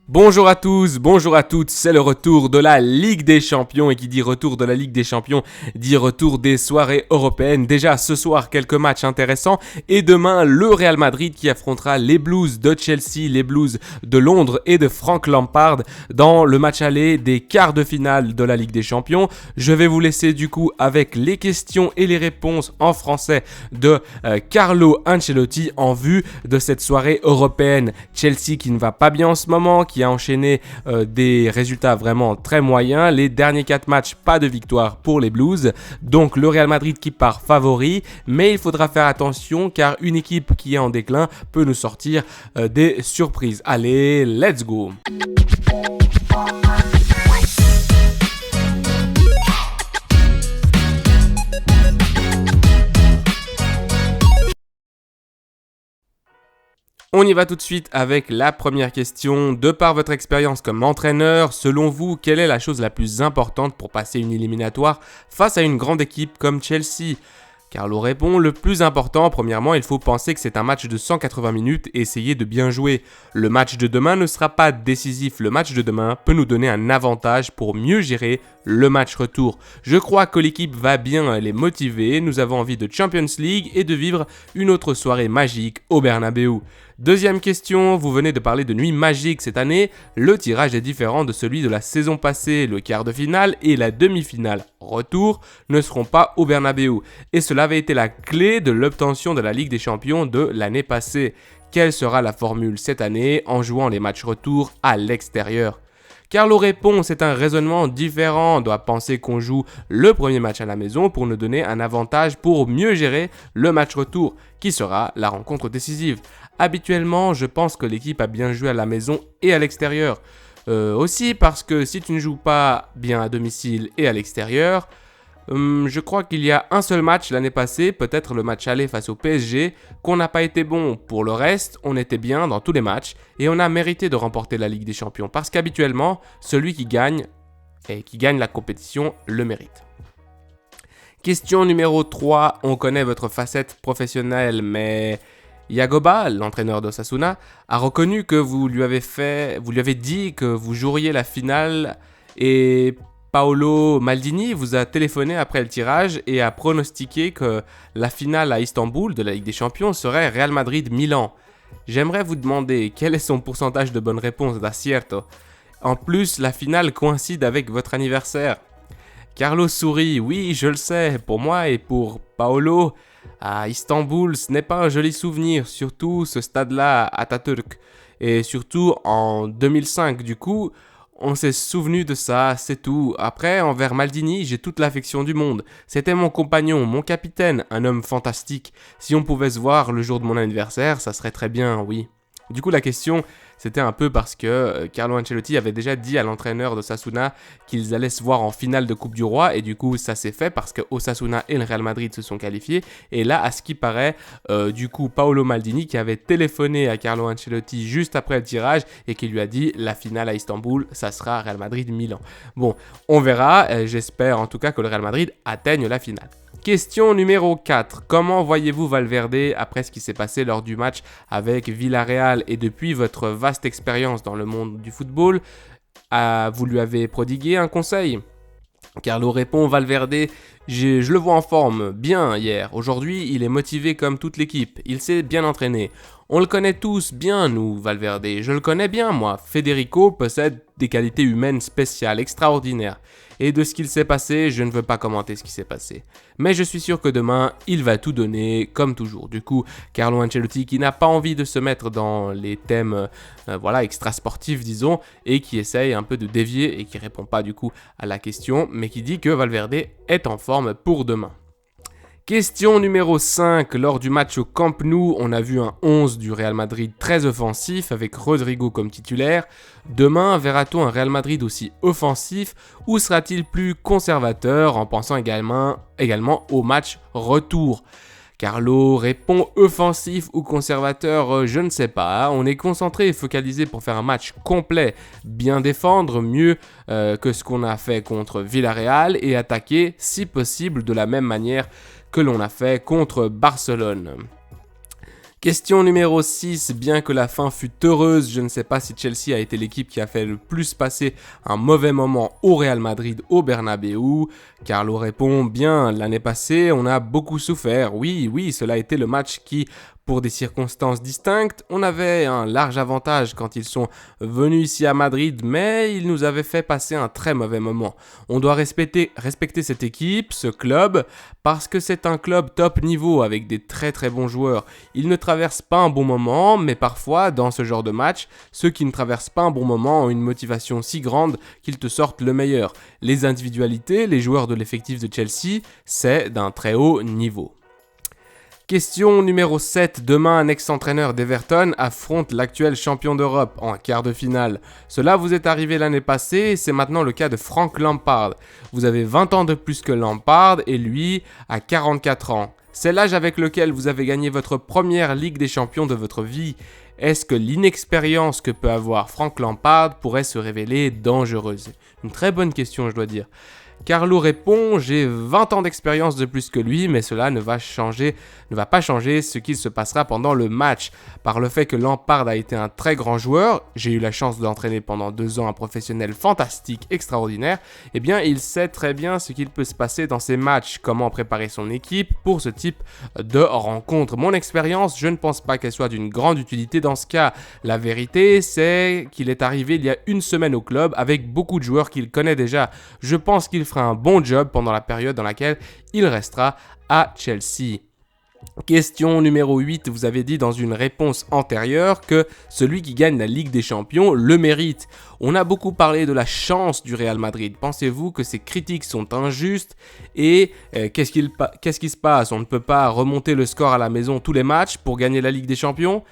Bonjour à tous, bonjour à toutes, c'est le retour de la Ligue des Champions et qui dit retour de la Ligue des Champions dit retour des soirées européennes. Déjà ce soir quelques matchs intéressants et demain le Real Madrid qui affrontera les Blues de Chelsea, les Blues de Londres et de Frank Lampard dans le match aller des quarts de finale de la Ligue des Champions. Je vais vous laisser du coup avec les questions et les réponses en français de Carlo Ancelotti en vue de cette soirée européenne. Chelsea qui ne va pas bien en ce moment, qui a enchaîné des résultats vraiment très moyens. Les derniers 4 matchs, pas de victoire pour les Blues. Donc le Real Madrid qui part favori, mais il faudra faire attention car une équipe qui est en déclin peut nous sortir des surprises. Allez, let's go! On y va tout de suite avec la première question. De par votre expérience comme entraîneur, selon vous, quelle est la chose la plus importante pour passer une éliminatoire face à une grande équipe comme Chelsea ? Carlo répond, le plus important, premièrement, il faut penser que c'est un match de 180 minutes et essayer de bien jouer. Le match de demain ne sera pas décisif, le match de demain peut nous donner un avantage pour mieux gérer le match retour. Je crois que l'équipe va bien les motiver, nous avons envie de Champions League et de vivre une autre soirée magique au Bernabéu. Deuxième question, vous venez de parler de nuit magique cette année, le tirage est différent de celui de la saison passée, le quart de finale et la demi-finale retour ne seront pas au Bernabéu et cela avait été la clé de l'obtention de la Ligue des Champions de l'année passée. Quelle sera la formule cette année en jouant les matchs retour à l'extérieur ? Carlo répond, c'est un raisonnement différent, on doit penser qu'on joue le premier match à la maison pour nous donner un avantage pour mieux gérer le match retour, qui sera la rencontre décisive. Habituellement, je pense que l'équipe a bien joué à la maison et à l'extérieur. Aussi parce que si tu ne joues pas bien à domicile et à l'extérieur, je crois qu'il y a un seul match l'année passée, peut-être le match aller face au PSG, qu'on n'a pas été bon. Pour le reste, on était bien dans tous les matchs et on a mérité de remporter la Ligue des Champions parce qu'habituellement, celui qui gagne la compétition le mérite. Question numéro 3, on connaît votre facette professionnelle, mais Yagoba, l'entraîneur d'Osasuna, a reconnu que vous lui avez dit que vous joueriez la finale et Paolo Maldini vous a téléphoné après le tirage et a pronostiqué que la finale à Istanbul de la Ligue des Champions serait Real Madrid-Milan. J'aimerais vous demander quel est son pourcentage de bonnes réponses d'acierto. En plus, la finale coïncide avec votre anniversaire. Carlo sourit, oui, je le sais, pour moi et pour Paolo, à Istanbul, ce n'est pas un joli souvenir, surtout ce stade-là à Atatürk. Et surtout en 2005, du coup, on s'est souvenu de ça, c'est tout. Après, envers Maldini, j'ai toute l'affection du monde. C'était mon compagnon, mon capitaine, un homme fantastique. Si on pouvait se voir le jour de mon anniversaire, ça serait très bien, oui. Du coup, la question, c'était un peu parce que Carlo Ancelotti avait déjà dit à l'entraîneur de Osasuna qu'ils allaient se voir en finale de Coupe du Roi et du coup ça s'est fait parce que Osasuna et le Real Madrid se sont qualifiés et là à ce qui paraît du coup Paolo Maldini qui avait téléphoné à Carlo Ancelotti juste après le tirage et qui lui a dit la finale à Istanbul ça sera Real Madrid-Milan. Bon, on verra, j'espère en tout cas que le Real Madrid atteigne la finale. Question numéro 4. Comment voyez-vous Valverde après ce qui s'est passé lors du match avec Villarreal et depuis votre vaste expérience dans le monde du football, vous lui avez prodigué un conseil ? Carlo répond, Valverde, je le vois en forme, bien hier. Aujourd'hui, il est motivé comme toute l'équipe. Il s'est bien entraîné. On le connaît tous bien, nous, Valverde. Je le connais bien, moi. Federico possède des qualités humaines spéciales, extraordinaires. Et de ce qu'il s'est passé, je ne veux pas commenter ce qui s'est passé. Mais je suis sûr que demain, il va tout donner, comme toujours. Du coup, Carlo Ancelotti, qui n'a pas envie de se mettre dans les thèmes extra-sportifs, disons, et qui essaye un peu de dévier et qui répond pas du coup à la question, mais qui dit que Valverde est en forme pour demain. Question numéro 5. Lors du match au Camp Nou, on a vu un 11 du Real Madrid très offensif avec Rodrigo comme titulaire. Demain, verra-t-on un Real Madrid aussi offensif ou sera-t-il plus conservateur en pensant également au match retour ? Carlo répond offensif ou conservateur, je ne sais pas. On est concentré et focalisé pour faire un match complet, bien défendre, mieux que ce qu'on a fait contre Villarreal et attaquer si possible de la même manière que l'on a fait contre Barcelone. Question numéro 6, bien que la fin fût heureuse, je ne sais pas si Chelsea a été l'équipe qui a fait le plus passer un mauvais moment au Real Madrid au Bernabéu. Carlo répond, bien, l'année passée, on a beaucoup souffert. Oui, cela a été le match qui, pour des circonstances distinctes, on avait un large avantage quand ils sont venus ici à Madrid, mais ils nous avaient fait passer un très mauvais moment. On doit respecter cette équipe, ce club, parce que c'est un club top niveau avec des très très bons joueurs. Ils ne traversent pas un bon moment, mais parfois, dans ce genre de match, ceux qui ne traversent pas un bon moment ont une motivation si grande qu'ils te sortent le meilleur. Les individualités, les joueurs de l'effectif de Chelsea, c'est d'un très haut niveau. Question numéro 7. Demain, un ex-entraîneur d'Everton affronte l'actuel champion d'Europe en quart de finale. Cela vous est arrivé l'année passée et c'est maintenant le cas de Frank Lampard. Vous avez 20 ans de plus que Lampard et lui a 44 ans. C'est l'âge avec lequel vous avez gagné votre première Ligue des Champions de votre vie. Est-ce que l'inexpérience que peut avoir Frank Lampard pourrait se révéler dangereuse ? Une très bonne question, je dois dire. Carlo répond, j'ai 20 ans d'expérience de plus que lui, mais cela ne va pas changer ce qu'il se passera pendant le match. Par le fait que Lampard a été un très grand joueur, j'ai eu la chance d'entraîner pendant 2 ans un professionnel fantastique, extraordinaire, eh bien il sait très bien ce qu'il peut se passer dans ces matchs, comment préparer son équipe pour ce type de rencontre. Mon expérience, je ne pense pas qu'elle soit d'une grande utilité dans ce cas. La vérité, c'est qu'il est arrivé il y a une semaine au club avec beaucoup de joueurs qu'il connaît déjà. Je pense qu'il fera un bon job pendant la période dans laquelle il restera à Chelsea. Question numéro 8, vous avez dit dans une réponse antérieure que celui qui gagne la Ligue des Champions le mérite. On a beaucoup parlé de la chance du Real Madrid. Pensez-vous que ces critiques sont injustes et qu'est-ce qui se passe ? On ne peut pas remonter le score à la maison tous les matchs pour gagner la Ligue des Champions ?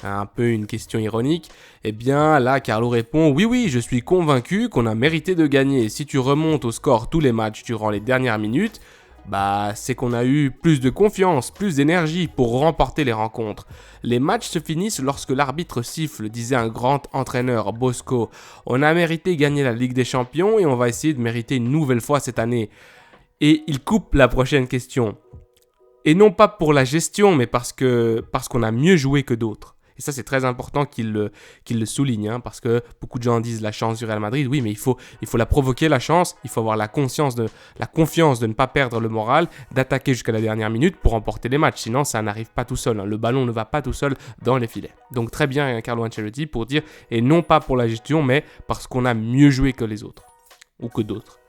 Un peu une question ironique. Eh bien là, Carlo répond, oui, je suis convaincu qu'on a mérité de gagner. Si tu remontes au score tous les matchs durant les dernières minutes, c'est qu'on a eu plus de confiance, plus d'énergie pour remporter les rencontres. Les matchs se finissent lorsque l'arbitre siffle, disait un grand entraîneur, Bosco. On a mérité de gagner la Ligue des Champions et on va essayer de mériter une nouvelle fois cette année. Et il coupe la prochaine question. Et non pas pour la gestion, mais parce qu'on a mieux joué que d'autres. Et ça, c'est très important qu'il le souligne, parce que beaucoup de gens disent la chance du Real Madrid. Oui, mais il faut la provoquer, la chance. Il faut avoir la confiance de ne pas perdre le moral, d'attaquer jusqu'à la dernière minute pour remporter les matchs. Sinon, ça n'arrive pas tout seul. Le ballon ne va pas tout seul dans les filets. Donc, très bien, Carlo Ancelotti, pour dire, et non pas pour la gestion, mais parce qu'on a mieux joué que les autres, ou que d'autres.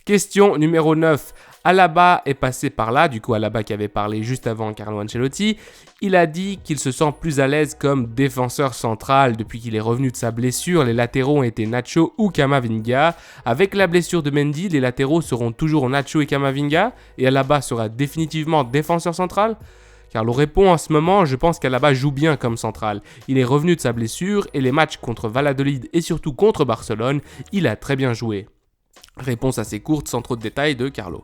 Question numéro 9. Alaba est passé par là, du coup Alaba qui avait parlé juste avant Carlo Ancelotti. Il a dit qu'il se sent plus à l'aise comme défenseur central depuis qu'il est revenu de sa blessure. Les latéraux ont été Nacho ou Camavinga. Avec la blessure de Mendy, les latéraux seront toujours Nacho et Camavinga et Alaba sera définitivement défenseur central. Carlo répond en ce moment, je pense qu'Alaba joue bien comme central. Il est revenu de sa blessure et les matchs contre Valladolid et surtout contre Barcelone, il a très bien joué. Réponse assez courte, sans trop de détails de Carlo.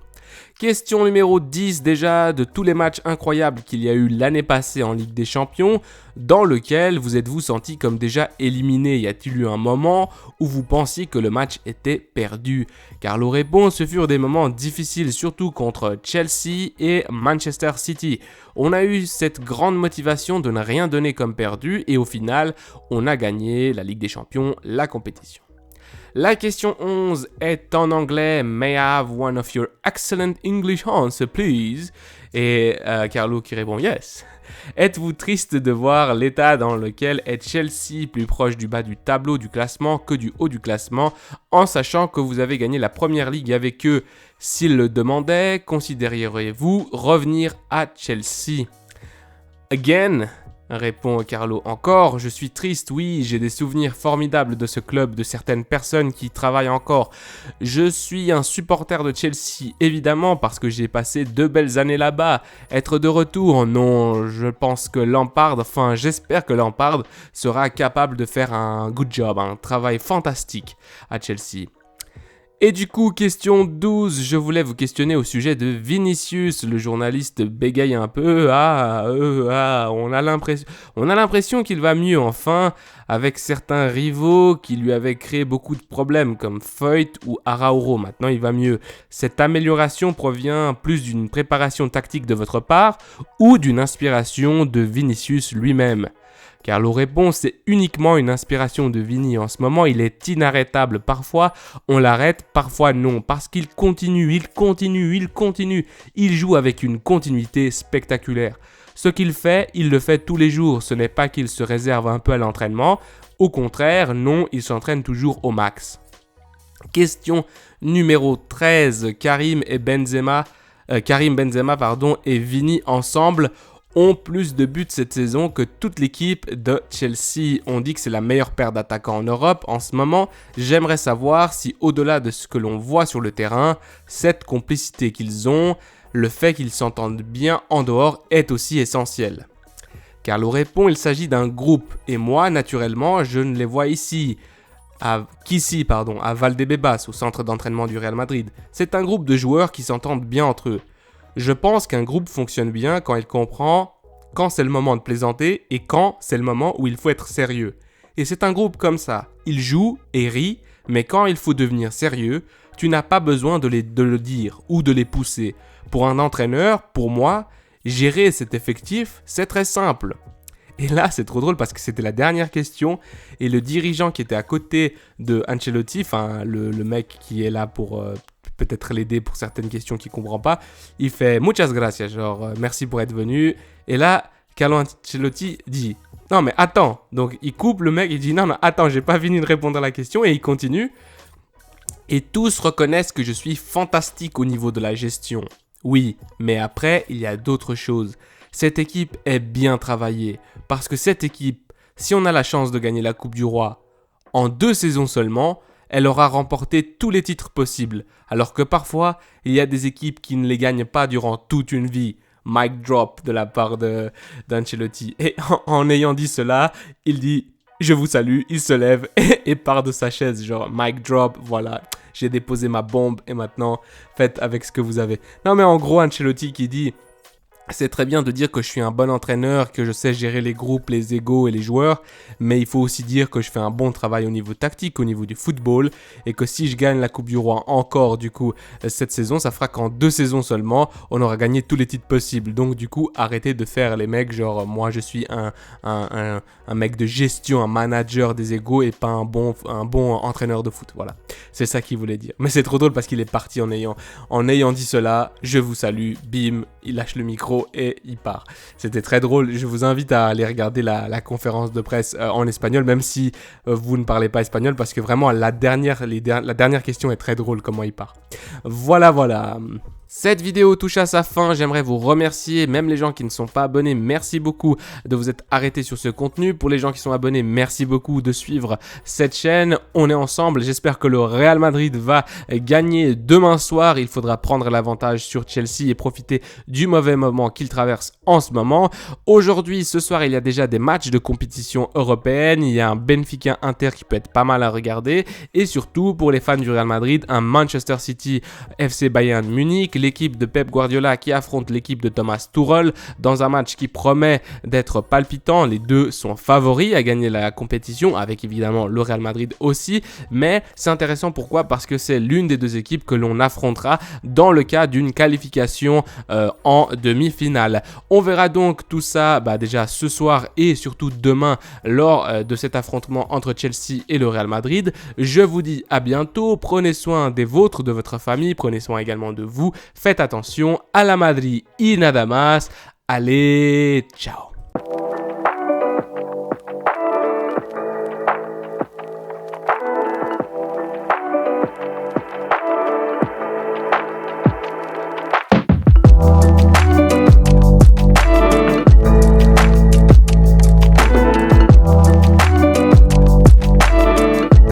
Question numéro 10 déjà, de tous les matchs incroyables qu'il y a eu l'année passée en Ligue des Champions, dans lequel vous êtes-vous senti comme déjà éliminé ? Y a-t-il eu un moment où vous pensiez que le match était perdu ? Carlo répond, ce furent des moments difficiles, surtout contre Chelsea et Manchester City. On a eu cette grande motivation de ne rien donner comme perdu et au final, on a gagné la Ligue des Champions, la compétition. La question 11 est en anglais. May I have one of your excellent English answers, please? Et Carlo qui répond yes. Êtes-vous triste de voir l'état dans lequel est Chelsea, plus proche du bas du tableau du classement que du haut du classement, en sachant que vous avez gagné la première ligue avec eux? S'ils le demandaient, considéreriez-vous revenir à Chelsea? Again, répond Carlo. Encore, je suis triste, oui, j'ai des souvenirs formidables de ce club, de certaines personnes qui travaillent encore. Je suis un supporter de Chelsea, évidemment, parce que j'ai passé 2 belles années là-bas. Être de retour, non, je pense que j'espère que Lampard sera capable de faire un good job, un travail fantastique à Chelsea. Et du coup, question 12, je voulais vous questionner au sujet de Vinicius. Le journaliste bégaye un peu. On a l'impression qu'il va mieux enfin, avec certains rivaux qui lui avaient créé beaucoup de problèmes, comme Foyt ou Araújo. Maintenant, il va mieux. Cette amélioration provient plus d'une préparation tactique de votre part ou d'une inspiration de Vinicius lui-même? Carlo répond, c'est uniquement une inspiration de Vini. En ce moment, il est inarrêtable. Parfois, on l'arrête, parfois non. Parce qu'il continue. Il joue avec une continuité spectaculaire. Ce qu'il fait, il le fait tous les jours. Ce n'est pas qu'il se réserve un peu à l'entraînement. Au contraire, non, il s'entraîne toujours au max. Question numéro 13. Karim Benzema et Vini ensemble ont plus de buts cette saison que toute l'équipe de Chelsea. On dit que c'est la meilleure paire d'attaquants en Europe en ce moment. J'aimerais savoir si au-delà de ce que l'on voit sur le terrain, cette complicité qu'ils ont, le fait qu'ils s'entendent bien en dehors est aussi essentiel. Carlo répond, il s'agit d'un groupe et moi, naturellement, je ne les vois à Valdebebas, au centre d'entraînement du Real Madrid. C'est un groupe de joueurs qui s'entendent bien entre eux. Je pense qu'un groupe fonctionne bien quand il comprend quand c'est le moment de plaisanter et quand c'est le moment où il faut être sérieux. Et c'est un groupe comme ça. Il joue et rit, mais quand il faut devenir sérieux, tu n'as pas besoin de le dire ou de les pousser. Pour un entraîneur, pour moi, gérer cet effectif, c'est très simple. Et là, c'est trop drôle parce que c'était la dernière question et le dirigeant qui était à côté de Ancelotti, enfin le mec qui est là pour peut-être l'aider pour certaines questions qu'il ne comprend pas, il fait « Muchas gracias », genre « merci pour être venu ». Et là, Carlo Ancelotti dit « Non mais attends ». Donc il coupe le mec, il dit « Non, attends, j'ai pas fini de répondre à la question » et il continue. Et tous reconnaissent que je suis fantastique au niveau de la gestion. Oui, mais après, il y a d'autres choses. Cette équipe est bien travaillée. Parce que cette équipe, si on a la chance de gagner la Coupe du Roi en 2 saisons seulement, elle aura remporté tous les titres possibles. Alors que parfois, il y a des équipes qui ne les gagnent pas durant toute une vie. Mic drop de la part d'Ancelotti. Et en ayant dit cela, il dit « Je vous salue », il se lève et part de sa chaise. Genre mic drop, voilà, j'ai déposé ma bombe et maintenant, faites avec ce que vous avez. Non mais en gros, Ancelotti qui dit « C'est très bien de dire que je suis un bon entraîneur, que je sais gérer les groupes, les égos et les joueurs, mais il faut aussi dire que je fais un bon travail au niveau tactique, au niveau du football, et que si je gagne la Coupe du Roi encore, du coup, cette saison, ça fera qu'en 2 saisons seulement, on aura gagné tous les titres possibles. Donc, du coup, arrêtez de faire les mecs, genre, moi, je suis un mec de gestion, un manager des égos et pas un bon entraîneur de foot. Voilà, c'est ça qu'il voulait dire. Mais c'est trop drôle parce qu'il est parti en ayant dit cela. Je vous salue, bim, il lâche le micro et il part. C'était très drôle. Je vous invite à aller regarder la conférence de presse en espagnol, même si vous ne parlez pas espagnol, parce que vraiment la dernière question est très drôle, comment il part. Voilà. Cette vidéo touche à sa fin, j'aimerais vous remercier, même les gens qui ne sont pas abonnés, merci beaucoup de vous être arrêtés sur ce contenu. Pour les gens qui sont abonnés, merci beaucoup de suivre cette chaîne. On est ensemble, j'espère que le Real Madrid va gagner demain soir. Il faudra prendre l'avantage sur Chelsea et profiter du mauvais moment qu'il traverse en ce moment. Aujourd'hui, ce soir, il y a déjà des matchs de compétition européenne. Il y a un Benfica Inter qui peut être pas mal à regarder. Et surtout, pour les fans du Real Madrid, un Manchester City FC Bayern Munich. L'équipe de Pep Guardiola qui affronte l'équipe de Thomas Tuchel dans un match qui promet d'être palpitant. Les deux sont favoris à gagner la compétition, avec évidemment le Real Madrid aussi, mais c'est intéressant. Pourquoi ? Parce que c'est l'une des 2 équipes que l'on affrontera dans le cas d'une qualification en demi-finale. On verra donc tout ça déjà ce soir et surtout demain lors de cet affrontement entre Chelsea et le Real Madrid. Je vous dis à bientôt, prenez soin des vôtres, de votre famille, prenez soin également de vous. Faites attention, à la Madrid y nada más. Allez, ciao.